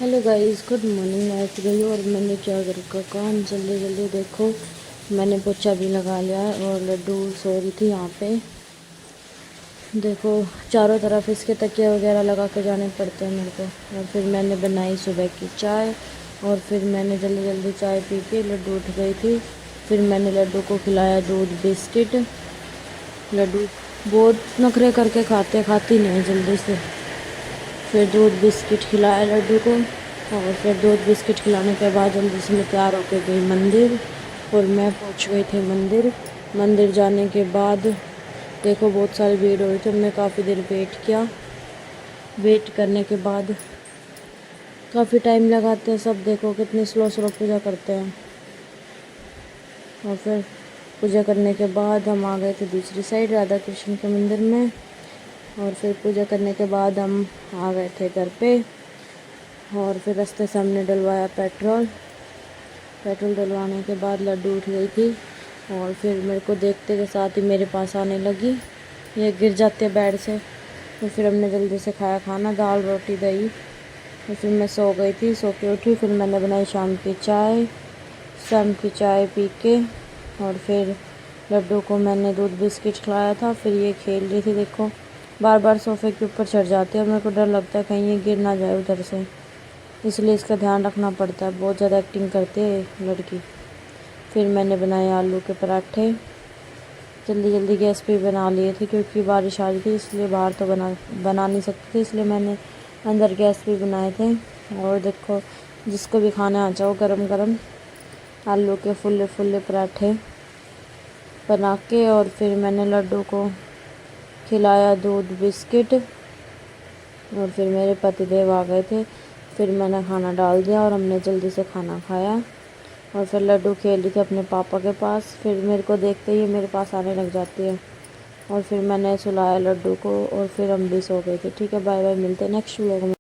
Hello guys, good morning. मैं उठ गई और मैंने क्या घर का काम जल्दी जल्दी देखो, मैंने पोछा भी लगा लिया है और लड्डू सो रही थी यहाँ पे। देखो चारों तरफ इसके तकिए वगैरह लगा के जाने पड़ते हैं मेरे को। और फिर मैंने बनाई सुबह की चाय और फिर मैंने जल्दी जल्दी चाय पी के लड्डू उठ गई थी। फिर मैंने लड्डू को खिलाया दूध बिस्किट। लड्डू बहुत नखरे करके खाती नहीं है जल्दी से। फिर दूध बिस्किट खिलाया लड्डू को और फिर दूध बिस्किट खिलाने के बाद जल्दी से मैं तैयार होकर गई मंदिर। और मैं पहुंच गई थी मंदिर। मंदिर जाने के बाद देखो बहुत सारी भीड़ हो रही थी। हमने काफ़ी देर वेट किया। वेट करने के बाद काफ़ी टाइम लगाते हैं सब। देखो कितनी स्लो स्लो पूजा करते हैं। और फिर पूजा करने के बाद हम आ गए थे दूसरी साइड राधा कृष्ण के मंदिर में। और फिर पूजा करने के बाद हम आ गए थे घर पे। और फिर रास्ते से हमने डलवाया पेट्रोल डलवाने के बाद लड्डू उठ गई थी। और फिर मेरे को देखते के साथ ही मेरे पास आने लगी। ये गिर जाते बेड से। तो फिर हमने जल्दी से खाया खाना, दाल रोटी दही। और फिर मैं सो गई थी। सो के उठी, फिर मैंने बनाई शाम की चाय पी के। और फिर लड्डू को मैंने दूध बिस्किट खिलाया था। फिर ये खेल रही थी। देखो बार बार सोफ़े के ऊपर चढ़ जाती है। मेरे को डर लगता है कहीं ये गिर ना जाए उधर से, इसलिए इसका ध्यान रखना पड़ता है। बहुत ज़्यादा एक्टिंग करती है लड़की। फिर मैंने बनाए आलू के पराठे। जल्दी जल्दी गैस पे बना लिए थे क्योंकि बारिश आ रही थी, इसलिए बाहर तो बना नहीं सकती थी, इसलिए मैंने अंदर गैस पे बनाए थे। और देखो जिसको भी खाना आ जाओ, गरम गरम आलू के फुल्ले फुल्ले पराठे बना के। और फिर मैंने लड्डू को खिलाया दूध बिस्किट। और फिर मेरे पतिदेव आ गए थे। फिर मैंने खाना डाल दिया और हमने जल्दी से खाना खाया। और फिर लड्डू खेल रही थी अपने पापा के पास। फिर मेरे को देखते ही मेरे पास आने लग जाती है। और फिर मैंने सुलाया लड्डू को और फिर हम भी सो गए थे। ठीक है, बाय बाय, मिलते हैं नेक्स्ट व्लॉग में।